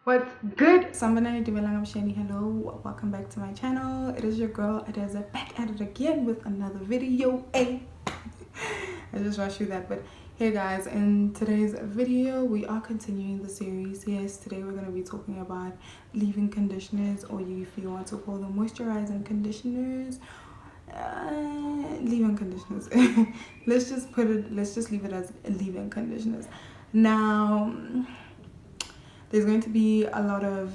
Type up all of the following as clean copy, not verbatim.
What's good? Somebody doing I'm Shani. Hello, welcome back to my channel. It is your girl Adeza back at it again with another video. Hey, I just rushed through that, but hey guys, in today's video we are continuing the series. Yes, today we're going to be talking about leave-in conditioners, or if you want to call them moisturizing conditioners, leave-in conditioners. Let's just leave it as leave-in conditioners. Now there's going to be a lot of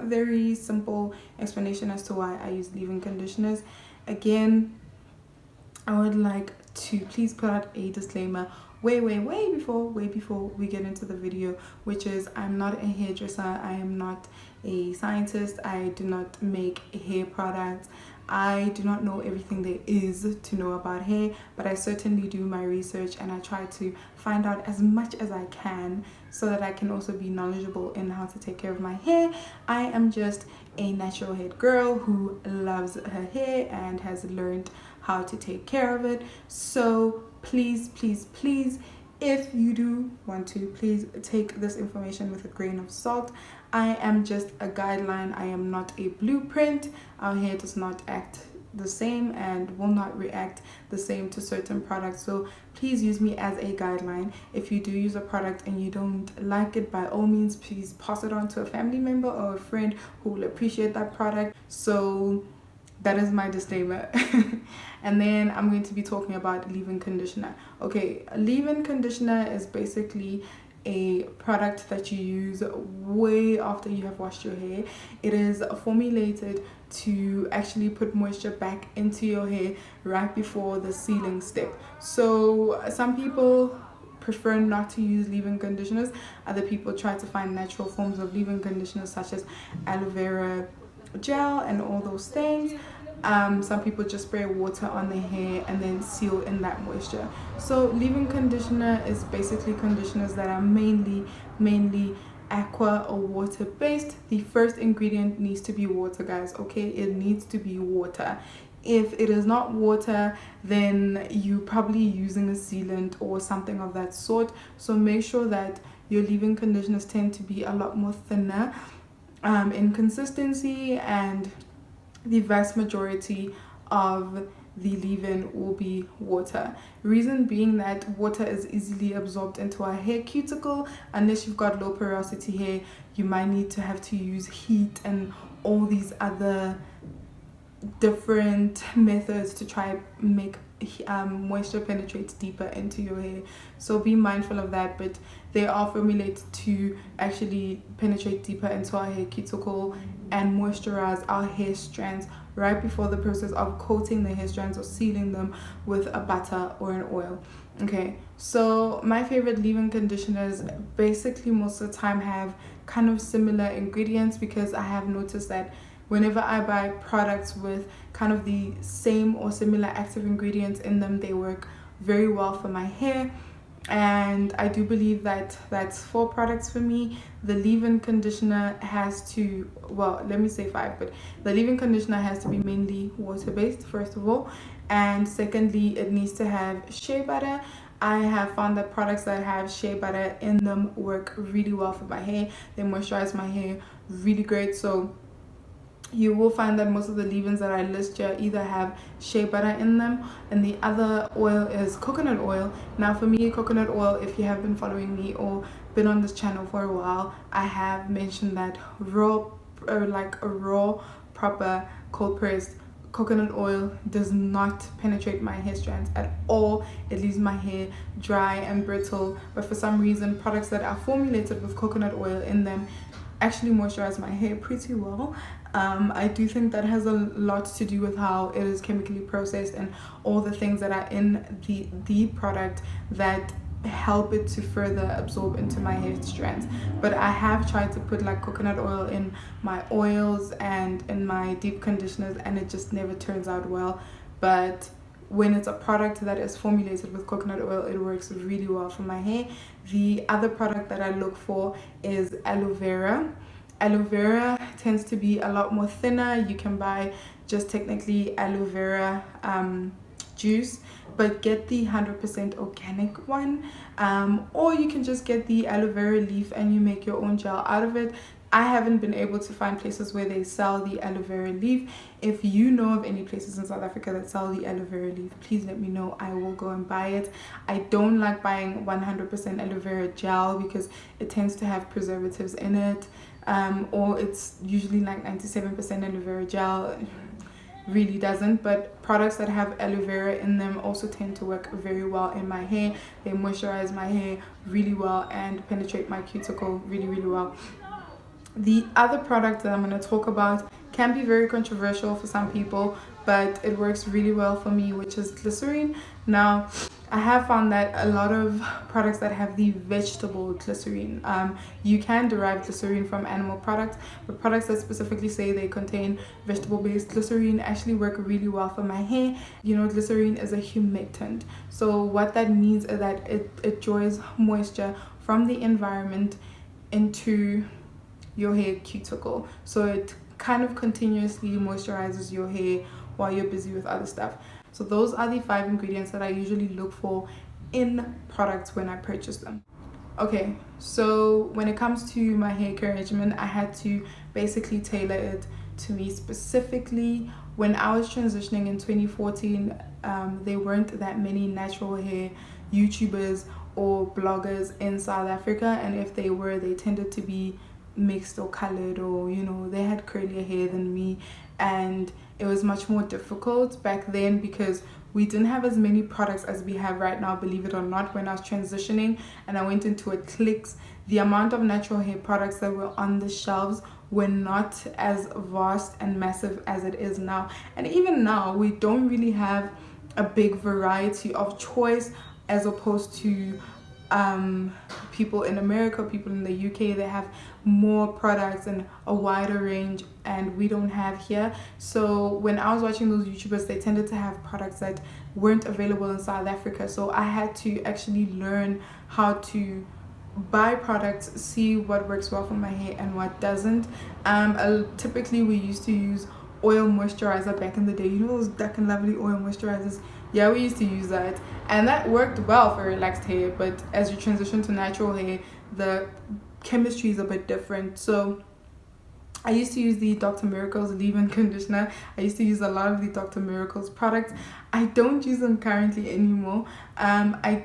very simple explanation as to why I use leave-in conditioners. Again, I would like to please put out a disclaimer way before we get into the video, which is I'm not a hairdresser, I am not a scientist, I do not make hair products, I do not know everything there is to know about hair, but I certainly do my research and I try to find out as much as I can so that I can also be knowledgeable in how to take care of my hair. I am just a natural hair girl who loves her hair and has learned how to take care of it. So please, if you do want to, please take this information with a grain of salt. I am just a guideline. I am not a blueprint. Our hair does not act the same and will not react the same to certain products, so please use me as a guideline. If you do use a product and you don't like it, by all means please pass it on to a family member or a friend who will appreciate that product. So that is my disclaimer. And then I'm going to be talking about leave-in conditioner. Okay, a leave-in conditioner is basically a product that you use way after you have washed your hair. It is formulated to actually put moisture back into your hair right before the sealing step. So some people prefer not to use leave-in conditioners. Other people try to find natural forms of leave-in conditioners such as aloe vera gel and all those things. Some people just spray water on their hair and then seal in that moisture. So leave-in conditioner is basically conditioners that are mainly aqua or water based. The first ingredient needs to be water, guys. Okay, it needs to be water. If it is not water, then you're probably using a sealant or something of that sort. So make sure that your leave-in conditioners tend to be a lot more thinner in consistency, and the vast majority of the leave-in will be water. Reason being that water is easily absorbed into our hair cuticle. Unless you've got low porosity hair, you might need to have to use heat and all these other different methods to try make moisture penetrates deeper into your hair. So be mindful of that, but they are formulated to actually penetrate deeper into our hair cuticle and moisturize our hair strands right before the process of coating the hair strands or sealing them with a butter or an oil. Okay, so my favorite leave-in conditioners basically most of the time have kind of similar ingredients, because I have noticed that whenever I buy products with kind of the same or similar active ingredients in them, they work very well for my hair. And I do believe that that's 4 products for me. The leave-in conditioner has to, well, let me say 5, but the leave-in conditioner has to be mainly water-based, first of all. And secondly, it needs to have shea butter. I have found that products that have shea butter in them work really well for my hair. They moisturize my hair really great. So you will find that most of the leave-ins that I list here either have shea butter in them, and the other oil is coconut oil. Now for me, coconut oil, if you have been following me or been on this channel for a while, I have mentioned that raw, like a raw, proper, cold pressed coconut oil does not penetrate my hair strands at all. It leaves my hair dry and brittle. But for some reason, products that are formulated with coconut oil in them actually moisturize my hair pretty well. I do think that has a lot to do with how it is chemically processed and all the things that are in the product that help it to further absorb into my hair strands. But I have tried to put like coconut oil in my oils and in my deep conditioners, and it just never turns out well. But when it's a product that is formulated with coconut oil, it works really well for my hair. The other product that I look for is aloe vera. Aloe vera tends to be a lot more thinner. You can buy just technically aloe vera juice, but get the 100% organic one, or you can just get the aloe vera leaf and you make your own gel out of it. I haven't been able to find places where they sell the aloe vera leaf. If you know of any places in South Africa that sell the aloe vera leaf, please let me know. I will go and buy it. I don't like buying 100% aloe vera gel because it tends to have preservatives in it, or it's usually like 97% aloe vera gel. Really doesn't. But products that have aloe vera in them also tend to work very well in my hair. They moisturize my hair really well and penetrate my cuticle really well. The other product that I'm going to talk about can be very controversial for some people, but it works really well for me, which is glycerine. Now, I have found that a lot of products that have the vegetable glycerine, you can derive glycerine from animal products, but products that specifically say they contain vegetable-based glycerine actually work really well for my hair. You know, glycerine is a humectant. So what that means is that it draws moisture from the environment into your hair cuticle, so it kind of continuously moisturizes your hair while you're busy with other stuff. So those are the 5 ingredients that I usually look for in products when I purchase them. Okay, so when it comes to my hair care regimen, I had to basically tailor it to me specifically. When I was transitioning in 2014, there weren't that many natural hair YouTubers or bloggers in South Africa, and if they were, they tended to be mixed or colored, or you know, they had curlier hair than me, and it was much more difficult back then because we didn't have as many products as we have right now, believe it or not. When I was transitioning and I went into a Clicks, the amount of natural hair products that were on the shelves were not as vast and massive as it is now. And even now, we don't really have a big variety of choice as opposed to people in America, people in the UK. They have more products and a wider range, and we don't have here. So when I was watching those YouTubers, they tended to have products that weren't available in South Africa. So I had to actually learn how to buy products, see what works well for my hair and what doesn't. Typically we used to use oil moisturizer back in the day. You know those Dark and Lovely oil moisturizers? Yeah, we used to use that, and that worked well for relaxed hair. But as you transition to natural hair, the chemistry is a bit different. So I used to use the Dr. Miracle's leave-in conditioner. I used to use a lot of the Dr. Miracle's products. I don't use them currently anymore. I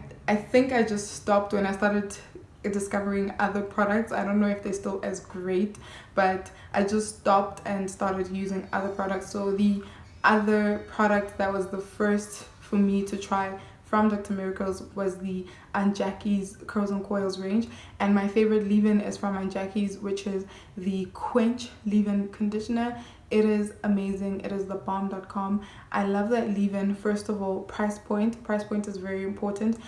think I just stopped when I started discovering other products. I don't know if they're still as great, but I just stopped and started using other products. So the other product that was the first for me to try from Dr. Miracle's was the Aunt Jackie's Curls and Coils range, and my favorite leave-in is from Aunt Jackie's, which is the Quench leave-in conditioner. It is amazing. It is the bomb.com. I love that leave-in. First of all, price point is very important.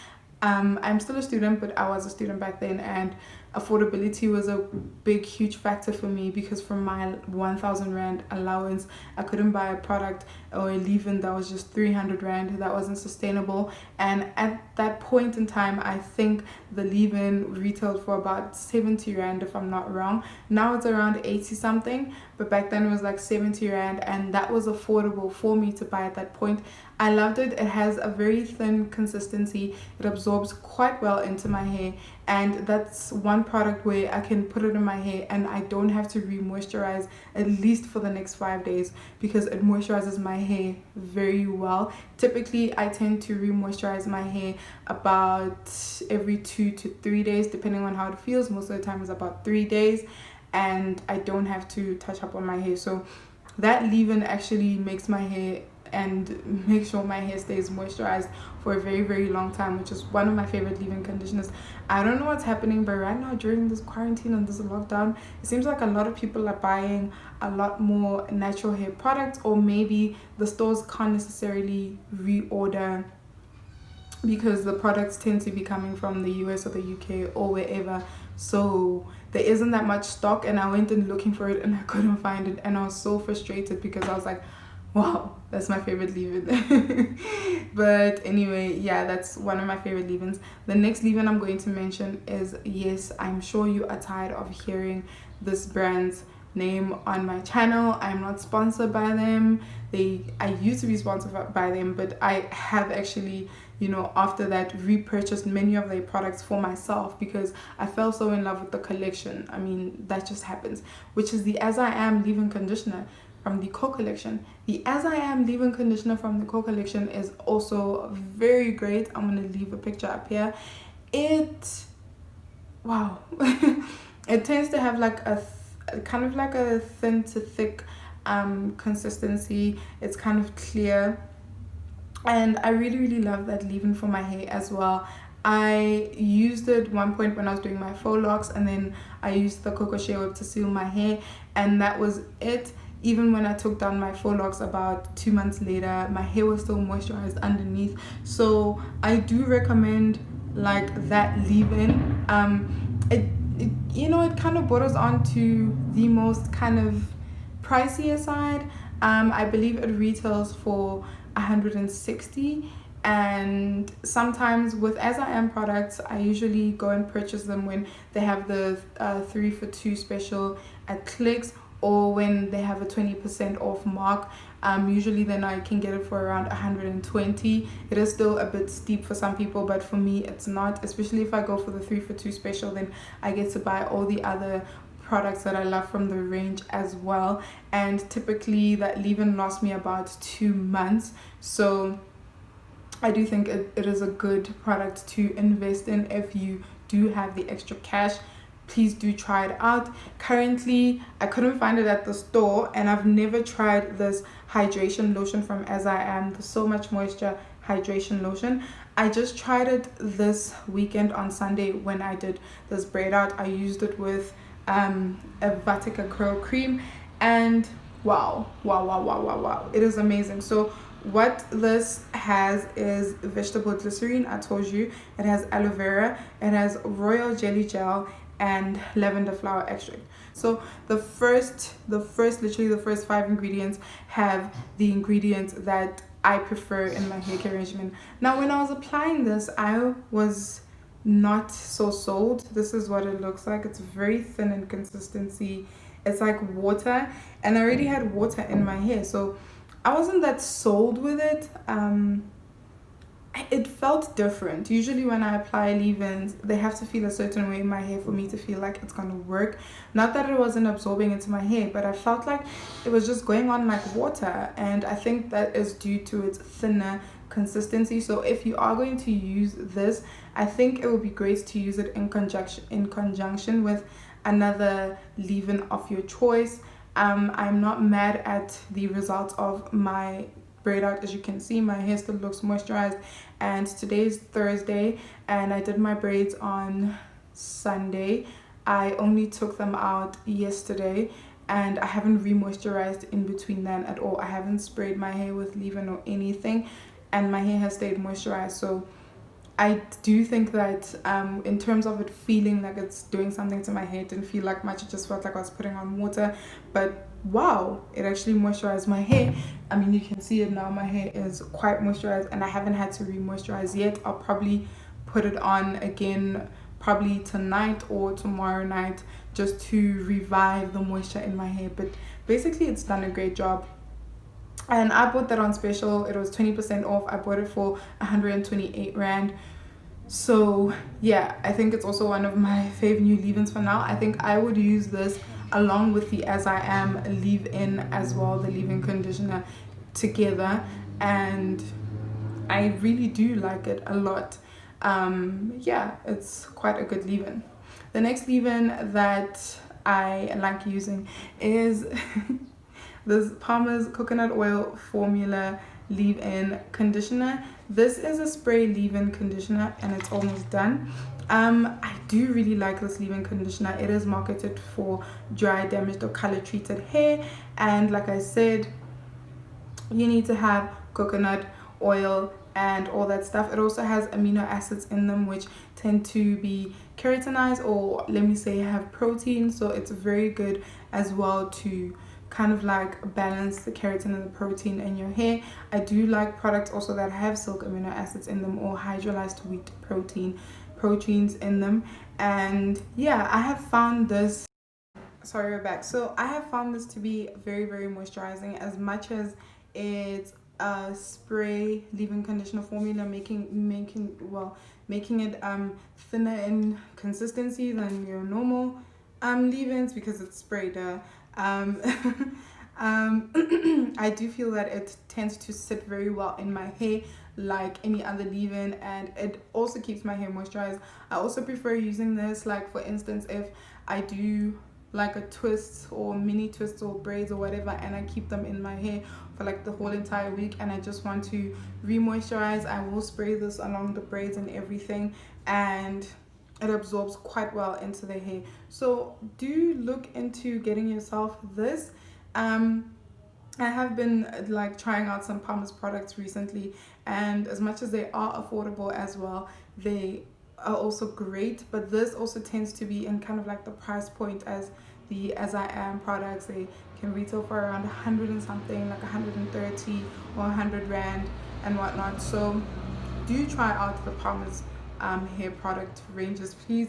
I'm still a student, but I was a student back then, and affordability was a big huge factor for me, because from my 1,000 rand allowance I couldn't buy a product or a leave-in that was just 300 rand. That wasn't sustainable. And at that point in time, I think the leave-in retailed for about 70 rand, if I'm not wrong. Now it's around 80 something, but back then it was like 70 rand, and that was affordable for me to buy at that point. I loved it. It has a very thin consistency. It absorbs quite well into my hair, and that's one product where I can put it in my hair and I don't have to re-moisturize at least for the next 5 days, because it moisturizes my hair very well. Typically I tend to re-moisturize my hair about every 2 to 3 days, depending on how it feels. Most of the time it's about 3 days, and I don't have to touch up on my hair. So that leave-in actually makes my hair and make sure my hair stays moisturized for a very, very long time, which is one of my favorite leave-in conditioners. I don't know what's happening, but right now during this quarantine and this lockdown, it seems like a lot of people are buying a lot more natural hair products, or maybe the stores can't necessarily reorder because the products tend to be coming from the US or the UK or wherever. So there isn't that much stock, and I went in looking for it and I couldn't find it, and I was so frustrated because I was like, wow, that's my favorite leave-in. But anyway, yeah, that's one of my favorite leave-ins. The next leave-in I'm going to mention is, yes, I'm sure you are tired of hearing this brand's name on my channel. I'm not sponsored by them. I used to be sponsored by them, but I have actually, you know, after that repurchased many of their products for myself because I fell so in love with the collection. I mean, that just happens. Which is the As I Am leave-in conditioner from the Co collection. The As I Am leave-in conditioner from the Co collection is also very great. I'm gonna leave a picture up here. Wow. It tends to have like a kind of like a thin to thick consistency. It's kind of clear, and I really love that leave-in for my hair as well. I used it one point when I was doing my faux locks, and then I used the Cocoa Shea Whip to seal my hair, and that was it. Even when I took down my faux locks about 2 months later, my hair was still moisturized underneath. So I do recommend like that leave-in. You know, it kind of borders on to the most kind of pricier side. I believe it retails for 160, and sometimes with As I Am products, I usually go and purchase them when they have the 3 for 2 special at Clicks, or when they have a 20% off mark. Usually then I can get it for around 120. It is still a bit steep for some people, but for me it's not, especially if I go for the 3 for 2 special. Then I get to buy all the other products that I love from the range as well, and typically that leave-in lasts me about 2 months. So I do think it is a good product to invest in if you do have the extra cash. Please do try it out. Currently I couldn't find it at the store, and I've never tried this hydration lotion from As I Am, the So Much Moisture hydration lotion. I just tried it this weekend on Sunday when I did this braid out. I used it with a Vatica curl cream, and wow, it is amazing. So what this has is vegetable glycerine. I told you it has aloe vera, it has royal jelly gel, and lavender flower extract. So the first literally the first 5 ingredients have the ingredients that I prefer in my hair care regimen. Now when I was applying this, I was not so sold. This is what it looks like. It's very thin in consistency. It's like water, and I already had water in my hair, so I wasn't that sold with it. It felt different. Usually when I apply leave-ins, they have to feel a certain way in my hair for me to feel like it's gonna work. Not that it wasn't absorbing into my hair, but I felt like it was just going on like water, and I think that is due to its thinner consistency. So if you are going to use this, I think it would be great to use it in conjunction with another leave-in of your choice. I'm not mad at the results of my braid out. As you can see, my hair still looks moisturized, and today's Thursday and I did my braids on Sunday. I only took them out yesterday, and I haven't re-moisturized in between then at all. I haven't sprayed my hair with leave-in or anything, and my hair has stayed moisturized. So I do think that in terms of it feeling like it's doing something to my hair, it didn't feel like much. It just felt like I was putting on water, but wow, it actually moisturized my hair. I mean, you can see it now. My hair is quite moisturized, and I haven't had to re-moisturize yet. I'll probably put it on again probably tonight or tomorrow night just to revive the moisture in my hair. But basically it's done a great job, and I bought that on special. It was 20% off. I bought it for 128 rand. So yeah, I think it's also one of my fave new leave-ins for now. I think I would use this along with the As I Am leave-in as well, the leave-in conditioner together, and I really do like it a lot. Yeah, it's quite a good leave-in. The next leave-in that I like using is this Palmer's coconut oil formula leave-in conditioner. This is a spray leave-in conditioner, and it's almost done. I do really like this leave-in conditioner. It is marketed for dry, damaged, or color treated hair, and like I said, you need to have coconut oil and all that stuff. It also has amino acids in them which tend to be keratinized, or let me say have protein, so it's very good as well to kind of like balance the keratin and the protein in your hair. I do like products also that have silk amino acids in them, or hydrolyzed wheat proteins in them. And yeah, I have found this sorry, we're back. So I have found this to be very, very moisturizing. As much as it's a spray leave-in conditioner formula, making it thinner in consistency than your normal leave-ins, because it's sprayed. I do feel that it tends to sit very well in my hair like any other leave-in, and it also keeps my hair moisturized. I also prefer using this, like for instance, if I do like a twist or mini twists or braids or whatever, and I keep them in my hair for like the whole entire week, and I just want to re-moisturize, I will spray this along the braids and everything, and it absorbs quite well into the hair. So do look into getting yourself this. I have been like trying out some Palmer's products recently, and as much as they are affordable as well, they are also great, but this also tends to be in kind of like the price point as the As I Am products. They can retail for around 100 and something, like 130 or 100 rand and whatnot. So do try out the Palmer's hair product ranges, please.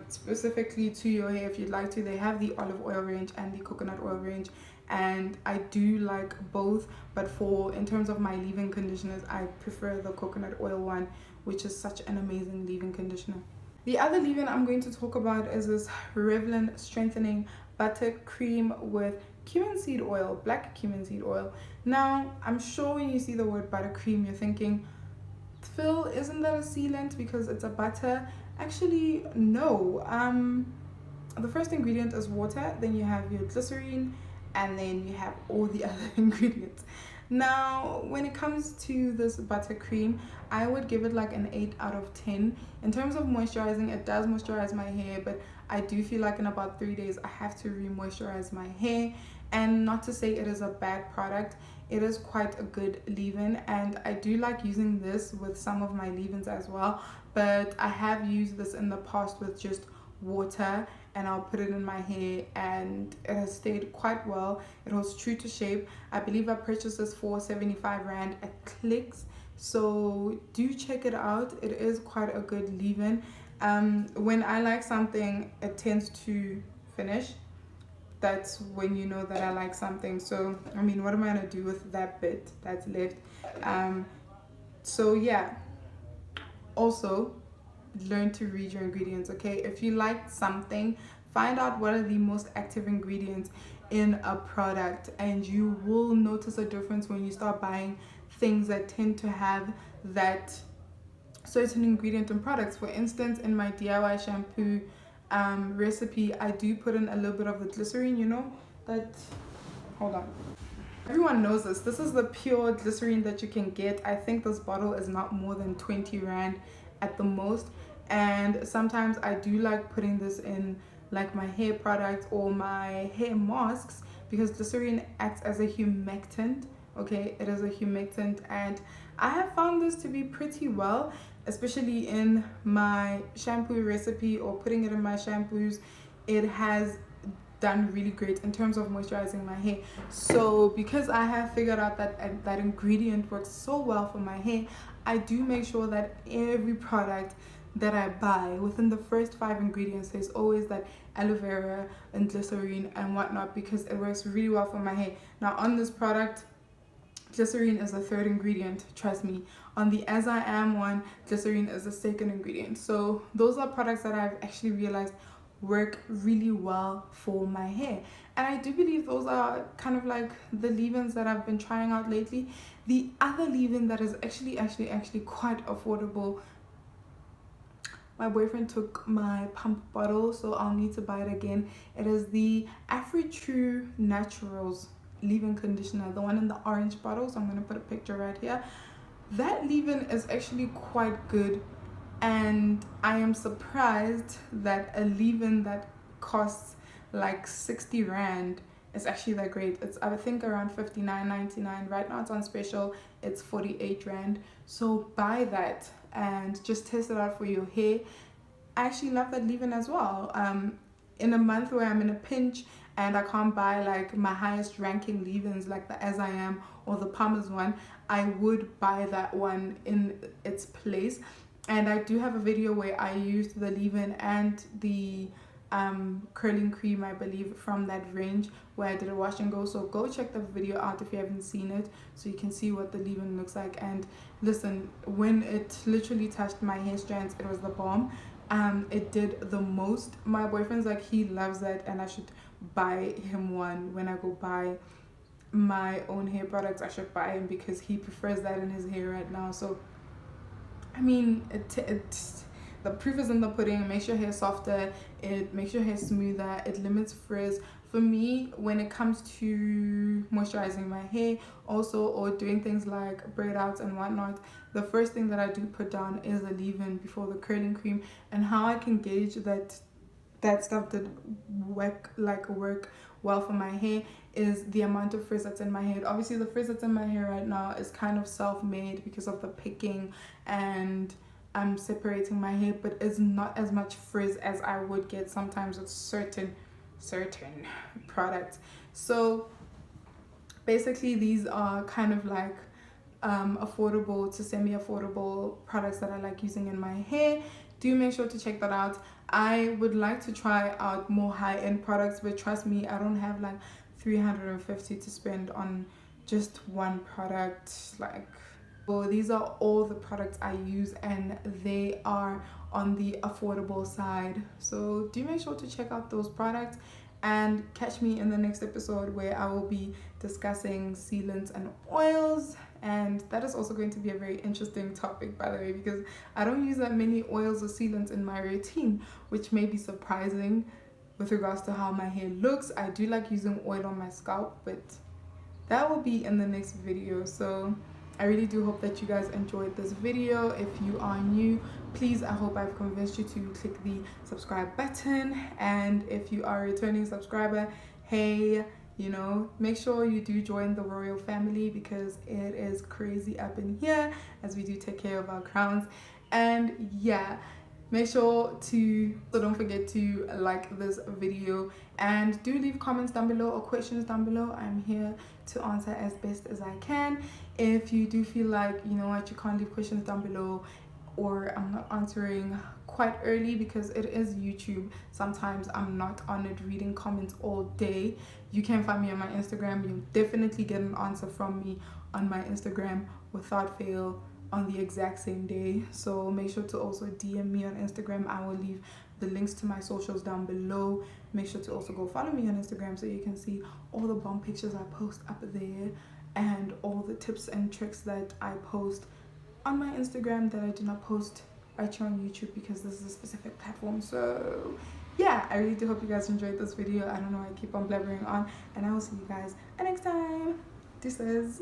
Specifically to your hair, if you'd like to, they have the olive oil range and the coconut oil range, and I do like both, but in terms of my leave-in conditioners, I prefer the coconut oil one, which is such an amazing leave-in conditioner. The other leave-in I'm going to talk about is this Revlon Strengthening Butter Cream with cumin seed oil, black cumin seed oil. Now, I'm sure when you see the word buttercream, you're thinking, Phil, isn't that a sealant because it's a butter? Actually, no. The first ingredient is water, then you have your glycerine, and then you have all the other ingredients. Now, when it comes to this butter cream, I would give it like an 8 out of 10. In terms of moisturizing, it does moisturize my hair, but I do feel like in about 3 days I have to re-moisturize my hair. And not to say it is a bad product, it is quite a good leave-in, and I do like using this with some of my leave-ins as well, but I have used this in the past with just water, and I'll put it in my hair, and it has stayed quite well. It holds true to shape. I believe I purchased this for 75 rand at Clicks, so do check it out. It is quite a good leave-in. When I like something, it tends to finish. That's when you know that I like something. So I mean, what am I gonna do with that bit that's left? So yeah, also learn to read your ingredients. Okay, if you like something, find out what are the most active ingredients in a product, and you will notice a difference when you start buying things that tend to have that certain ingredient in products. For instance, in my DIY shampoo recipe, I do put in a little bit of the glycerine, you know, that, hold on, everyone knows this is the pure glycerine that you can get. I think this bottle is not more than 20 rand at the most, and sometimes I do like putting this in like my hair products or my hair masks, because glycerine acts as a humectant. Okay, it is a humectant, and I have found this to be pretty well, especially in my shampoo recipe or putting it in my shampoos. It has done really great in terms of moisturizing my hair. So because I have figured out that that ingredient works so well for my hair, I do make sure that every product that I buy, within the first 5 ingredients, there's always that aloe vera and glycerine and whatnot, because it works really well for my hair. Now on this product, glycerine is the 3rd ingredient, trust me. On the As I Am one, glycerine is the 2nd ingredient. So those are products that I've actually realized work really well for my hair, and I do believe those are kind of like the leave-ins that I've been trying out lately. The other leave-in that is actually quite affordable, my boyfriend took my pump bottle, so I'll need to buy it again. It is the AfriTrue Naturals leave-in conditioner, the one in the orange bottle. So I'm going to put a picture right here. That leave-in is actually quite good, and I am surprised that a leave-in that costs like 60 rand is actually that great. It's, I think, around 59.99 right now. It's on special, it's 48 rand. So buy that and just test it out for your hair. I actually love that leave-in as well. In a month where I'm in a pinch and I can't buy like my highest ranking leave-ins like the As I Am or the Palmer's one, I would buy that one in its place. And I do have a video where I used the leave-in and the curling cream, I believe, from that range where I did a wash and go. So go check the video out if you haven't seen it, so you can see what the leave-in looks like. And listen, when it literally touched my hair strands, it was the bomb. It did the most. My boyfriend's like, he loves that, and I should buy him one when I go buy my own hair products. I should buy him because he prefers that in his hair right now. So I mean, the proof is in the pudding. It makes your hair softer, it makes your hair smoother, it limits frizz. For me, when it comes to moisturizing my hair also, or doing things like braid outs and whatnot, the first thing that I do put down is a leave-in before the curling cream. And how I can gauge that stuff did work well for my hair is the amount of frizz that's in my hair. Obviously the frizz that's in my hair right now is kind of self-made because of the picking, and I'm separating my hair, but it's not as much frizz as I would get sometimes with certain products. So basically these are kind of like affordable to semi-affordable products that I like using in my hair. Do make sure to check that out. I would like to try out more high-end products, but trust me, I don't have like 350 to spend on just one product. Like, well, these are all the products I use, and they are on the affordable side. So do make sure to check out those products, and catch me in the next episode where I will be discussing sealants and oils. And that is also going to be a very interesting topic, by the way, because I don't use that many oils or sealants in my routine, which may be surprising with regards to how my hair looks. I do like using oil on my scalp, but that will be in the next video. So I really do hope that you guys enjoyed this video. If you are new, please, I hope I've convinced you to click the subscribe button. And if you are a returning subscriber, hey, you know, make sure you do join the royal family, because it is crazy up in here as we do take care of our crowns. And yeah, make sure to, so don't forget to like this video, and do leave comments down below or questions down below. I'm here to answer as best as I can. If you do feel like, you know what, you can't leave questions down below, or I'm not answering quite early because it is YouTube, sometimes I'm not on it reading comments all day, you can find me on my Instagram. You'll definitely get an answer from me on my Instagram without fail on the exact same day. So make sure to also DM me on Instagram. I will leave the links to my socials down below. Make sure to also go follow me on Instagram so you can see all the bomb pictures I post up there, and all the tips and tricks that I post on my Instagram that I do not post right here on YouTube, because this is a specific platform. So yeah, I really do hope you guys enjoyed this video. I don't know, I keep on blabbering on, and I will see you guys next time. This is